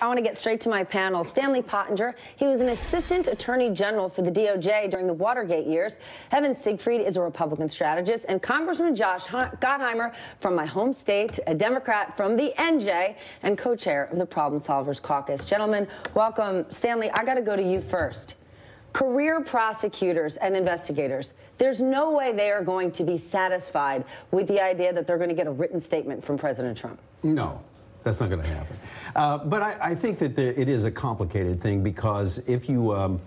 I want to get straight to my panel. Stanley Pottinger, he was an assistant attorney general for the DOJ during the Watergate years. Evan Siegfried is a Republican strategist, and Congressman Josh Gottheimer from my home state, a Democrat from the NJ, and co-chair of the Problem Solvers Caucus. Gentlemen, welcome. Stanley, I got to go to you first. Career prosecutors and investigators, there's no way they are going to be satisfied with the idea that they're going to get a written statement from President Trump. No, that's not going to happen. But I think that it is a complicated thing because if you,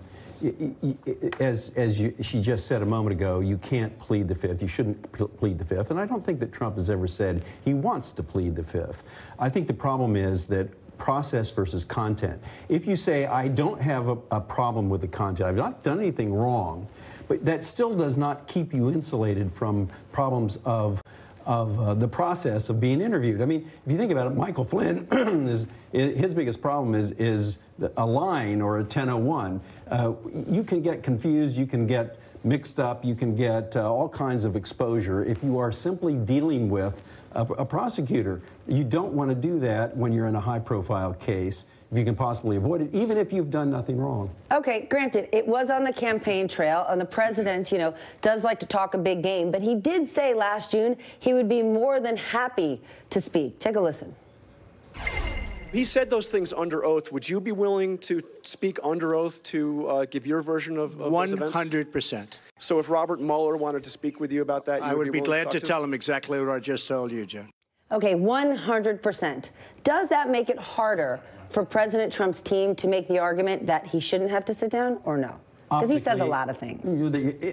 she just said a moment ago, you can't plead the fifth. You shouldn't plead the fifth. And I don't think that Trump has ever said he wants to plead the fifth. I think the problem is that process versus content. If you say, I don't have a problem with the content, I've not done anything wrong, but that still does not keep you insulated from problems of the process of being interviewed. I mean, if you think about it, Michael Flynn, his biggest problem is a line or a 1001. You can get confused, you can get mixed up, you can get all kinds of exposure if you are simply dealing with a prosecutor. You don't want to do that when you're in a high-profile case, if you can possibly avoid it, even if you've done nothing wrong. Okay, granted, it was on the campaign trail, and the president, you know, does like to talk a big game, but he did say last June he would be more than happy to speak. Take a listen. He said those things under oath. Would you be willing to speak under oath to give your version of those events? 100%. So if Robert Mueller wanted to speak with you about that, I would be glad to tell him exactly what I just told you, Joe. Okay, 100%. Does that make it harder for President Trump's team to make the argument that he shouldn't have to sit down, or no? Because he says a lot of things.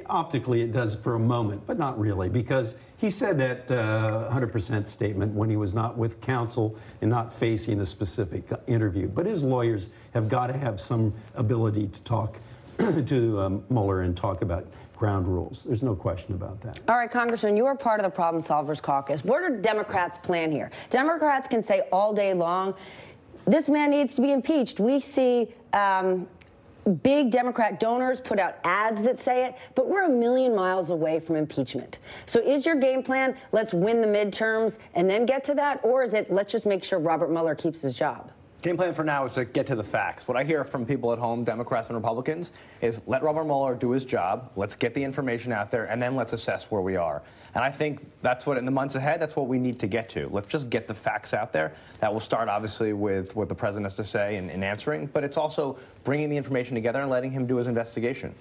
Optically, it does for a moment, but not really, because he said that 100% statement when he was not with counsel and not facing a specific interview. But his lawyers have got to have some ability to talk to Mueller and talk about ground rules. There's no question about that. All right, Congressman, you are part of the Problem Solvers Caucus. What are Democrats' plan here? Democrats can say all day long, this man needs to be impeached. We see big Democrat donors put out ads that say it, but we're a million miles away from impeachment. So is your game plan, let's win the midterms and then get to that, or is it, let's just make sure Robert Mueller keeps his job? Game plan for now is to get to the facts. What I hear from people at home, Democrats and Republicans, is let Robert Mueller do his job, let's get the information out there, and then let's assess where we are. And I think that's what, in the months ahead, that's what we need to get to. Let's just get the facts out there. That will start, obviously, with what the president has to say in answering, but it's also bringing the information together and letting him do his investigation.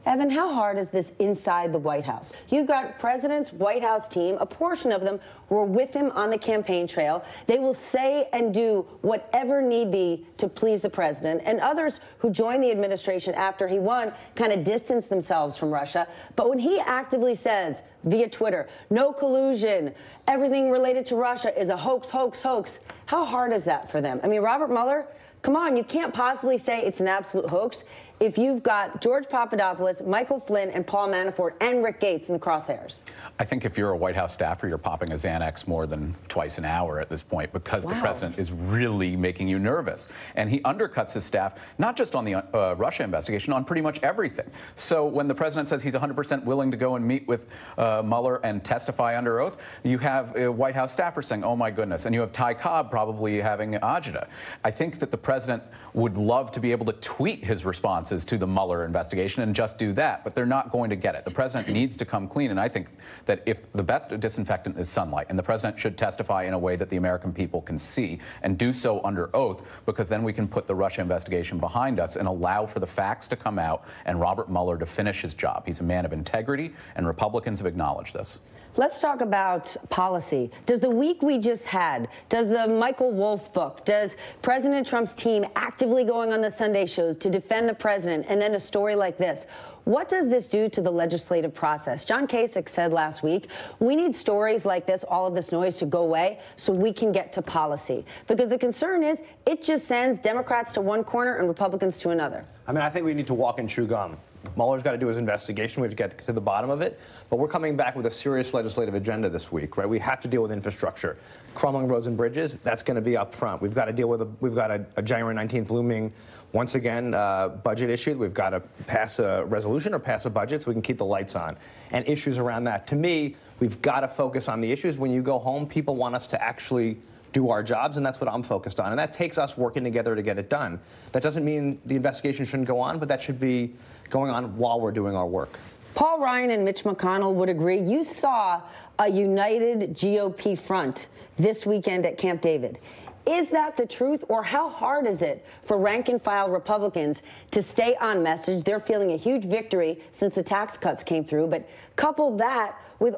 Evan, how hard is this inside the White House? You've got President's White House team, a portion of them were with him on the campaign trail. They will say and do whatever need be to please the president, and others who joined the administration after he won kind of distanced themselves from Russia. But when he actively says via Twitter, no collusion, everything related to Russia is a hoax, hoax, hoax, how hard is that for them? I mean, Robert Mueller, come on, you can't possibly say it's an absolute hoax if you've got George Papadopoulos, Michael Flynn, and Paul Manafort, and Rick Gates in the crosshairs. I think if you're a White House staffer, you're popping a Xanax more than twice an hour at this point because the president is really making you nervous. And he undercuts his staff, not just on the Russia investigation, on pretty much everything. So when the president says he's 100% willing to go and meet with Mueller and testify under oath, you have White House staffers saying, oh my goodness, and you have Ty Cobb probably having agita. I think that the president would love to be able to tweet his responses to the Mueller investigation and just do that, but they're not going to get it. The president needs to come clean, and I think that if the best disinfectant is sunlight, and the president should testify in a way that the American people can see and do so under oath, because then we can put the Russia investigation behind us and allow for the facts to come out and Robert Mueller to finish his job. He's a man of integrity, and Republicans have acknowledged this. Let's talk about policy. Does the week we just had, does the Michael Wolff book, does President Trump's team actively going on the Sunday shows to defend the president, and then a story like this, what does this do to the legislative process? John Kasich said last week, we need stories like this, all of this noise to go away so we can get to policy. Because the concern is it just sends Democrats to one corner and Republicans to another. I mean, I think we need to walk and chew gum. Mueller's got to do his investigation. We have to get to the bottom of it. But we're coming back with a serious legislative agenda this week, right? We have to deal with infrastructure. Crumbling roads and bridges, that's going to be up front. We've got to deal with we've got a January 19th looming, once again, budget issue. We've got to pass a resolution or pass a budget so we can keep the lights on. And issues around that. To me, we've got to focus on the issues. When you go home, people want us to actually do our jobs, and that's what I'm focused on. And that takes us working together to get it done. That doesn't mean the investigation shouldn't go on, but that should be going on while we're doing our work. Paul Ryan and Mitch McConnell would agree. You saw a united GOP front this weekend at Camp David. Is that the truth, or how hard is it for rank-and-file Republicans to stay on message? They're feeling a huge victory since the tax cuts came through, but couple that with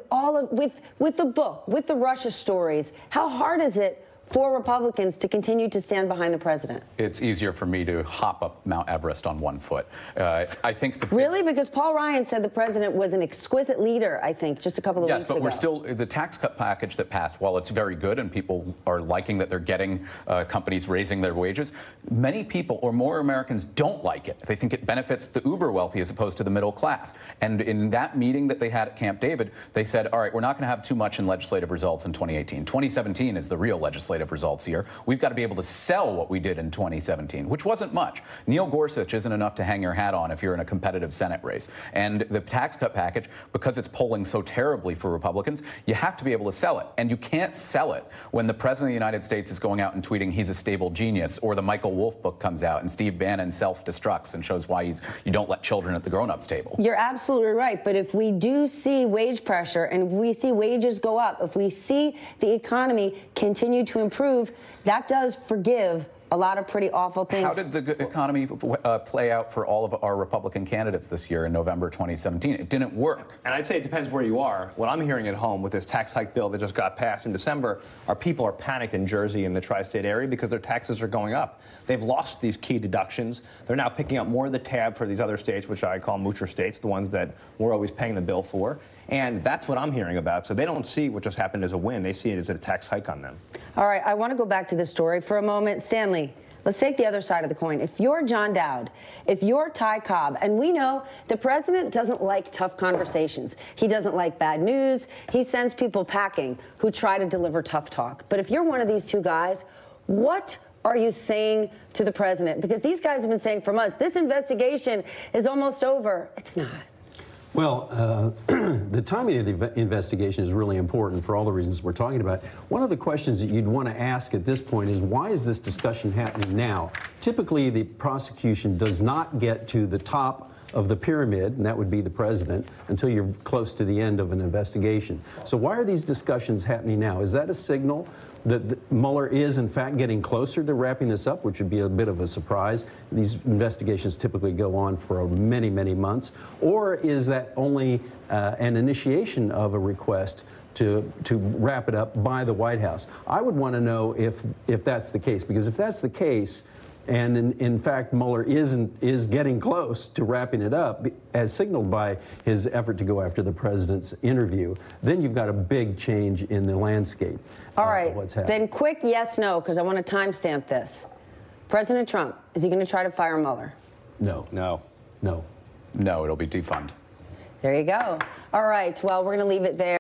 with the book, with the Russia stories. How hard is it for Republicans to continue to stand behind the president? It's easier for me to hop up Mount Everest on one foot. I think Really? Because Paul Ryan said the president was an exquisite leader, I think, just a couple of weeks ago. Yes, but we're still, the tax cut package that passed, while it's very good and people are liking that they're getting companies raising their wages, many people, or more Americans, don't like it. They think it benefits the uber wealthy as opposed to the middle class. And in that meeting that they had at Camp David, they said, all right, we're not going to have too much in legislative results in 2018. 2017 is the real legislative results here. We've got to be able to sell what we did in 2017, which wasn't much. Neil Gorsuch isn't enough to hang your hat on if you're in a competitive Senate race. And the tax cut package, because it's polling so terribly for Republicans, you have to be able to sell it. And you can't sell it when the President of the United States is going out and tweeting he's a stable genius, or the Michael Wolff book comes out and Steve Bannon self-destructs and shows why you don't let children at the grown-ups table. You're absolutely right. But if we do see wage pressure, and if we see wages go up, if we see the economy continue to improve, that does forgive a lot of pretty awful things. How did the economy play out for all of our Republican candidates this year in November 2017? It didn't work. And I'd say it depends where you are. What I'm hearing at home with this tax hike bill that just got passed in December, our people are panicked in Jersey and the tri-state area because their taxes are going up. They've lost these key deductions. They're now picking up more of the tab for these other states, which I call moocher states, the ones that we're always paying the bill for. And that's what I'm hearing about. So they don't see what just happened as a win. They see it as a tax hike on them. All right, I want to go back to this story for a moment. Stanley, let's take the other side of the coin. If you're John Dowd, if you're Ty Cobb, and we know the president doesn't like tough conversations. He doesn't like bad news. He sends people packing who try to deliver tough talk. But if you're one of these two guys, what are you saying to the president? Because these guys have been saying for months, this investigation is almost over. It's not. Well, the timing of the investigation is really important for all the reasons we're talking about. One of the questions that you'd want to ask at this point is, why is this discussion happening now? Typically, the prosecution does not get to the top of the pyramid, and that would be the president, until you're close to the end of an investigation. So why are these discussions happening now? Is that a signal that Mueller is, in fact, getting closer to wrapping this up, which would be a bit of a surprise? These investigations typically go on for many, many months. Or is that only an initiation of a request to wrap it up by the White House? I would want to know if that's the case, because if that's the case, and in fact Mueller is getting close to wrapping it up, as signaled by his effort to go after the president's interview, then you've got a big change in the landscape. All right, what's happening. Then quick yes, no, because I want to timestamp this. President Trump, is he going to try to fire Mueller? No. No. No. No, it'll be defund. There you go. All right, well, we're going to leave it there.